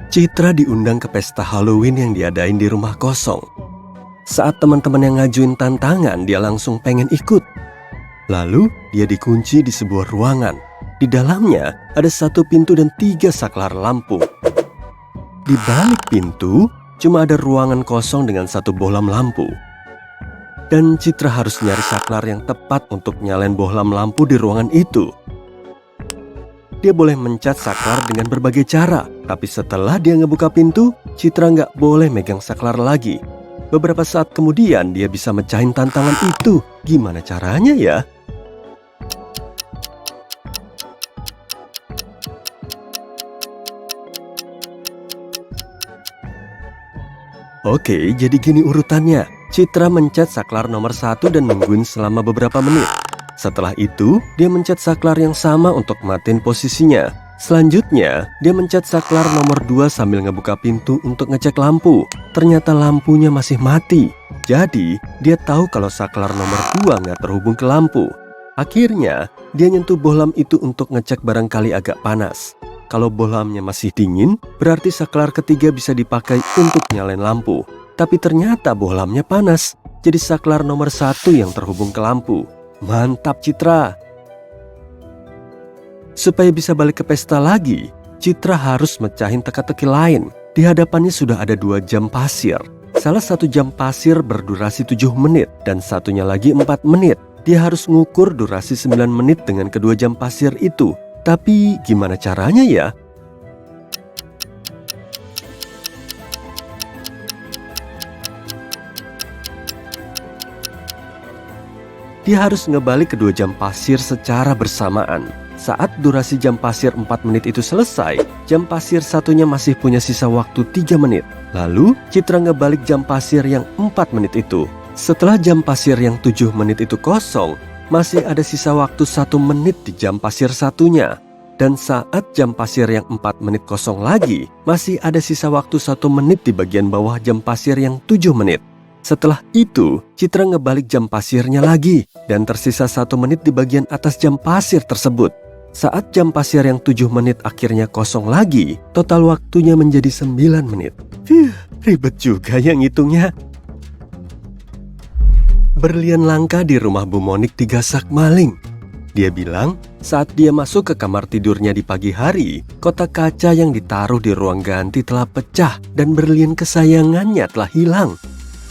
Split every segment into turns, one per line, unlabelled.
Citra diundang ke pesta Halloween yang diadain di rumah kosong. Saat teman-teman yang ngajuin tantangan, dia langsung pengen ikut. Lalu, dia dikunci di sebuah ruangan. Di dalamnya ada 1 pintu dan 3 saklar lampu. Di balik pintu, cuma ada ruangan kosong dengan 1 bohlam lampu. Dan Citra harus nyari saklar yang tepat untuk nyalain bohlam lampu di ruangan itu. Dia boleh mencat saklar dengan berbagai cara, tapi setelah dia ngebuka pintu, Citra nggak boleh megang saklar lagi. Beberapa saat kemudian dia bisa mecahin tantangan itu. Gimana caranya ya? Oke, jadi gini urutannya. Citra mencet saklar nomor 1 dan nungguin selama beberapa menit. Setelah itu, dia mencet saklar yang sama untuk matiin posisinya. Selanjutnya, dia mencet saklar nomor 2 sambil ngebuka pintu untuk ngecek lampu. Ternyata lampunya masih mati. Jadi, dia tahu kalau saklar nomor 2 nggak terhubung ke lampu. Akhirnya, dia nyentuh bohlam itu untuk ngecek barangkali agak panas. Kalau bohlamnya masih dingin, berarti saklar ketiga bisa dipakai untuk nyalain lampu. Tapi ternyata bohlamnya panas, jadi saklar nomor 1 yang terhubung ke lampu. Mantap Citra. Supaya bisa balik ke pesta lagi, Citra harus mecahin teka-teki lain. Di hadapannya sudah ada 2 jam pasir. Salah satu jam pasir berdurasi 7 menit dan satunya lagi 4 menit. Dia harus ngukur durasi 9 menit dengan kedua jam pasir itu. Tapi gimana caranya ya? Dia harus ngebalik kedua jam pasir secara bersamaan. Saat durasi jam pasir 4 menit itu selesai, jam pasir satunya masih punya sisa waktu 3 menit. Lalu, Citra ngebalik jam pasir yang 4 menit itu. Setelah jam pasir yang 7 menit itu kosong, masih ada sisa waktu 1 menit di jam pasir satunya. Dan saat jam pasir yang 4 menit kosong lagi, masih ada sisa waktu 1 menit di bagian bawah jam pasir yang 7 menit. Setelah itu, Citra ngebalik jam pasirnya lagi dan tersisa 1 menit di bagian atas jam pasir tersebut. Saat jam pasir yang 7 menit akhirnya kosong lagi, total waktunya menjadi 9 menit. Ribet juga yang ngitungnya. Berlian langka di rumah Bu Monik digasak maling. Dia bilang saat dia masuk ke kamar tidurnya di pagi hari, kotak kaca yang ditaruh di ruang ganti telah pecah dan berlian kesayangannya telah hilang.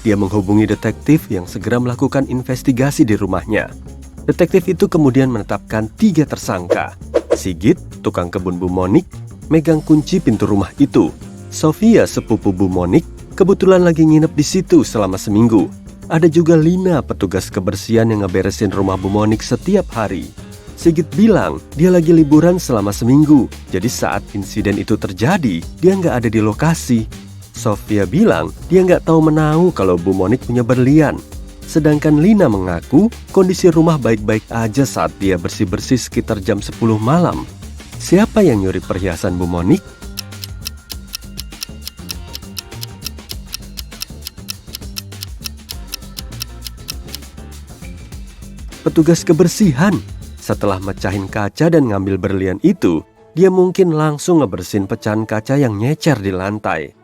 Dia menghubungi detektif yang segera melakukan investigasi di rumahnya. Detektif itu kemudian menetapkan 3 tersangka. Sigit, tukang kebun Bu Monik, megang kunci pintu rumah itu. Sofia, sepupu Bu Monik, kebetulan lagi nginep di situ selama seminggu. Ada juga Lina, petugas kebersihan yang ngeberesin rumah Bu Monik setiap hari. Sigit bilang dia lagi liburan selama seminggu, jadi saat insiden itu terjadi, dia nggak ada di lokasi. Sofia bilang dia nggak tahu menahu kalau Bu Monik punya berlian. Sedangkan Lina mengaku kondisi rumah baik-baik aja saat dia bersih-bersih sekitar jam 10 malam. Siapa yang nyuri perhiasan Bu Monik? Petugas kebersihan. Setelah mecahin kaca dan ngambil berlian itu, dia mungkin langsung ngebersihin pecahan kaca yang nyecer di lantai.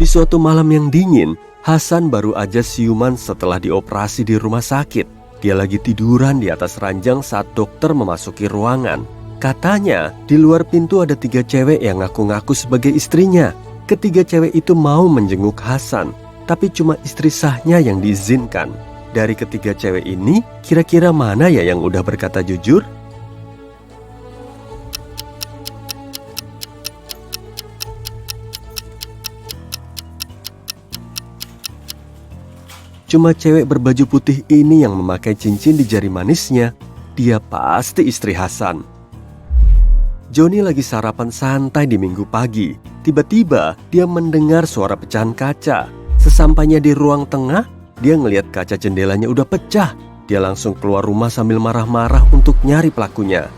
Di suatu malam yang dingin, Hasan baru aja siuman setelah dioperasi di rumah sakit. Dia lagi tiduran di atas ranjang saat dokter memasuki ruangan. Katanya, di luar pintu ada 3 cewek yang ngaku-ngaku sebagai istrinya. Ketiga cewek itu mau menjenguk Hasan, tapi cuma istri sahnya yang diizinkan. Dari ketiga cewek ini, kira-kira mana ya yang udah berkata jujur? Cuma cewek berbaju putih ini yang memakai cincin di jari manisnya. Dia pasti istri Hasan. Joni lagi sarapan santai di Minggu pagi. Tiba-tiba dia mendengar suara pecahan kaca. Sesampainya di ruang tengah, dia ngelihat kaca jendelanya udah pecah. Dia langsung keluar rumah sambil marah-marah untuk nyari pelakunya.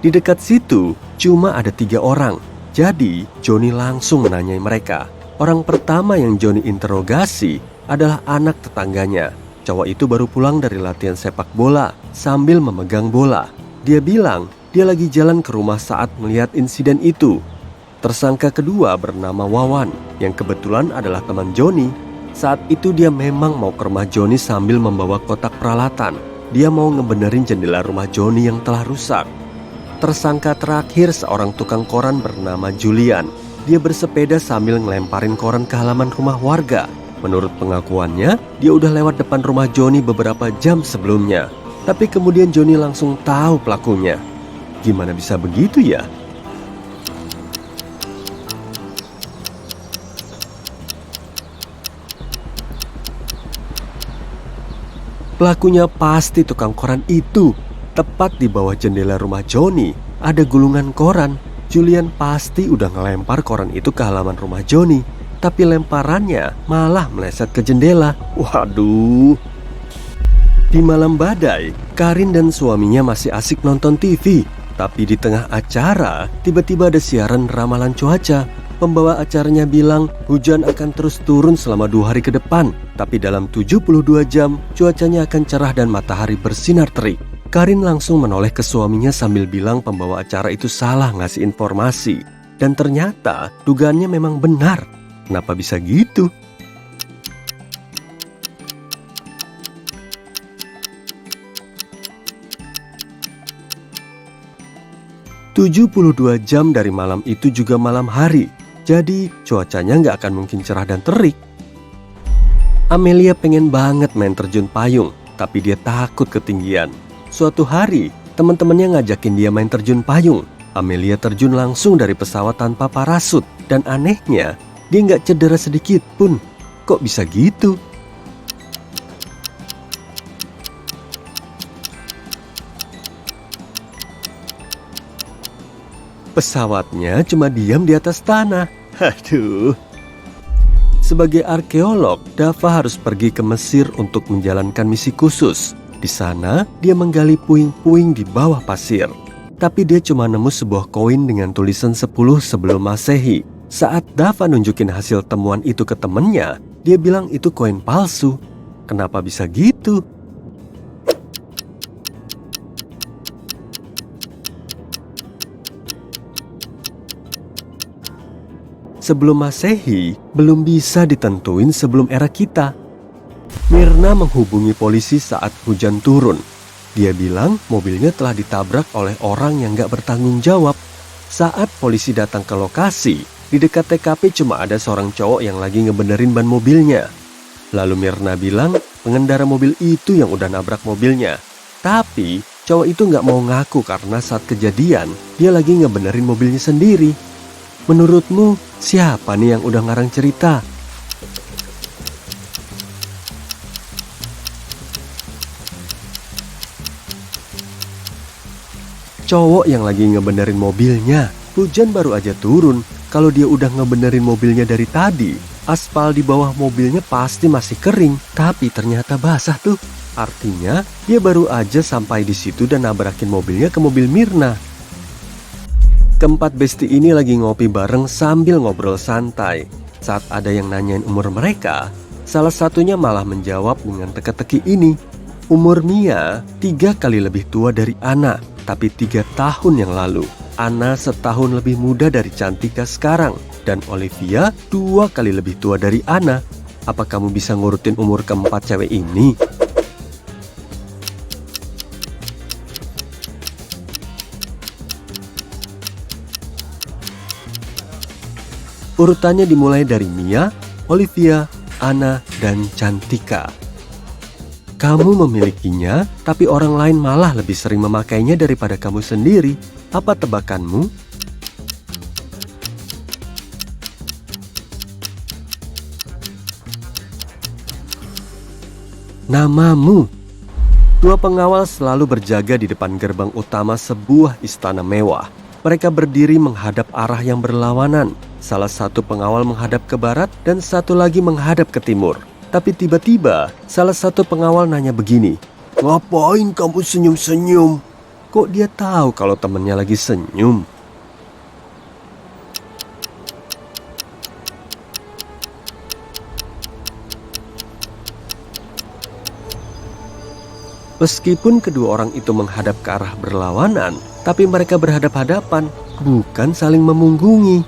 Di dekat situ cuma ada 3 orang. Jadi Joni langsung menanyai mereka. Orang pertama yang Joni interogasi adalah anak tetangganya. Cowok itu baru pulang dari latihan sepak bola sambil memegang bola. Dia bilang dia lagi jalan ke rumah saat melihat insiden itu. Tersangka kedua bernama Wawan, yang kebetulan adalah teman Joni. Saat itu dia memang mau ke rumah Joni sambil membawa kotak peralatan. Dia mau ngebenerin jendela rumah Joni yang telah rusak. Tersangka terakhir seorang tukang koran bernama Julian. Dia bersepeda sambil ngelemparin koran ke halaman rumah warga. Menurut pengakuannya, dia udah lewat depan rumah Joni beberapa jam sebelumnya. Tapi kemudian Joni langsung tahu pelakunya. Gimana bisa begitu ya? Pelakunya pasti tukang koran itu. Tepat di bawah jendela rumah Joni ada gulungan koran. Julian pasti udah ngelempar koran itu ke halaman rumah Joni, tapi lemparannya malah meleset ke jendela. Waduh. Di malam badai, Karin dan suaminya masih asik nonton TV. Tapi di tengah acara, tiba-tiba ada siaran ramalan cuaca. Pembawa acaranya bilang hujan akan terus turun selama 2 hari ke depan. Tapi dalam 72 jam, cuacanya akan cerah dan matahari bersinar terik. Karin langsung menoleh ke suaminya sambil bilang pembawa acara itu salah ngasih informasi. Dan ternyata dugaannya memang benar. Kenapa bisa gitu? "72 jam dari malam itu juga malam hari. Jadi cuacanya nggak akan mungkin cerah dan terik." Amelia pengen banget main terjun payung, tapi dia takut ketinggian. Suatu hari, teman-temannya ngajakin dia main terjun payung. Amelia terjun langsung dari pesawat tanpa parasut. Dan anehnya, dia nggak cedera sedikit pun. Kok bisa gitu? Pesawatnya cuma diam di atas tanah. Aduh. Sebagai arkeolog, Dava harus pergi ke Mesir untuk menjalankan misi khusus. Di sana, dia menggali puing-puing di bawah pasir. Tapi dia cuma nemu sebuah koin dengan tulisan 10 sebelum Masehi. Saat Dava nunjukin hasil temuan itu ke temennya, dia bilang itu koin palsu. Kenapa bisa gitu? Sebelum Masehi, belum bisa ditentuin sebelum era kita. Mirna menghubungi polisi saat hujan turun. Dia bilang mobilnya telah ditabrak oleh orang yang gak bertanggung jawab. Saat polisi datang ke lokasi, di dekat TKP cuma ada seorang cowok yang lagi ngebenerin ban mobilnya. Lalu Mirna bilang pengendara mobil itu yang udah nabrak mobilnya. Tapi cowok itu gak mau ngaku karena saat kejadian, dia lagi ngebenerin mobilnya sendiri. Menurutmu, siapa nih yang udah ngarang cerita? Cowok yang lagi ngebenerin mobilnya. Hujan baru aja turun. Kalau dia udah ngebenerin mobilnya dari tadi, aspal di bawah mobilnya pasti masih kering. Tapi ternyata basah tuh. Artinya, dia baru aja sampai di situ dan nabrakin mobilnya ke mobil Mirna. Keempat besti ini lagi ngopi bareng sambil ngobrol santai. Saat ada yang nanyain umur mereka, salah satunya malah menjawab dengan teka-teki ini. Umur Mia 3 kali lebih tua dari Ana, tapi 3 tahun yang lalu. Ana setahun lebih muda dari Cantika sekarang, dan Olivia 2 kali lebih tua dari Ana. Apa kamu bisa ngurutin umur keempat cewek ini? Urutannya dimulai dari Mia, Olivia, Ana, dan Cantika. Kamu memilikinya, tapi orang lain malah lebih sering memakainya daripada kamu sendiri. Apa tebakanmu? Namamu. 2 pengawal selalu berjaga di depan gerbang utama sebuah istana mewah. Mereka berdiri menghadap arah yang berlawanan. Salah satu pengawal menghadap ke barat dan satu lagi menghadap ke timur. Tapi tiba-tiba salah satu pengawal nanya begini, "Ngapain kamu senyum-senyum?" Kok dia tahu kalau temennya lagi senyum? Meskipun kedua orang itu menghadap ke arah berlawanan, tapi mereka berhadap-hadapan, bukan saling memunggungi.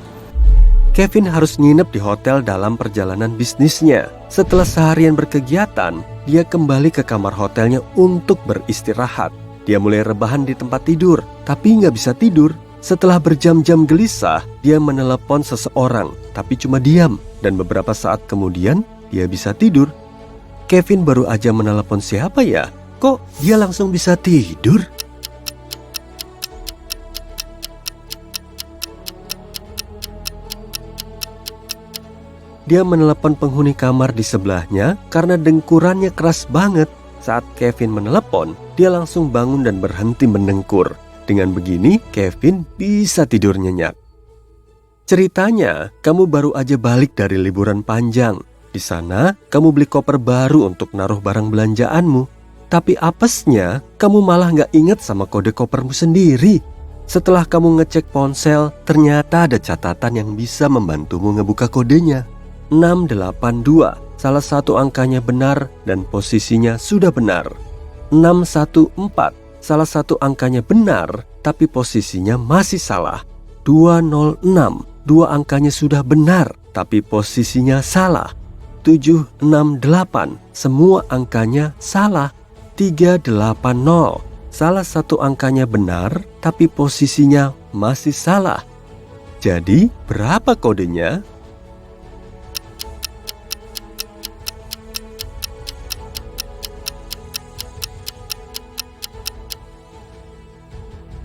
Kevin harus nginep di hotel dalam perjalanan bisnisnya. Setelah seharian berkegiatan, dia kembali ke kamar hotelnya untuk beristirahat. Dia mulai rebahan di tempat tidur, tapi nggak bisa tidur. Setelah berjam-jam gelisah, dia menelepon seseorang, tapi cuma diam. Dan beberapa saat kemudian, dia bisa tidur. Kevin baru aja menelepon siapa ya? Kok dia langsung bisa tidur? Dia menelepon penghuni kamar di sebelahnya karena dengkurannya keras banget. Saat Kevin menelepon, dia langsung bangun dan berhenti mendengkur. Dengan begini, Kevin bisa tidur nyenyak. Ceritanya, kamu baru aja balik dari liburan panjang. Di sana, kamu beli koper baru untuk naruh barang belanjaanmu. Tapi apesnya, kamu malah nggak inget sama kode kopermu sendiri. Setelah kamu ngecek ponsel, ternyata ada catatan yang bisa membantumu ngebuka kodenya. 682, salah satu angkanya benar dan posisinya sudah benar. 614, salah satu angkanya benar tapi posisinya masih salah. 206, dua angkanya sudah benar tapi posisinya salah. 768, semua angkanya salah. 380, salah satu angkanya benar tapi posisinya masih salah. Jadi berapa kodenya?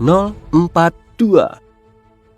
Nol, 4, 2.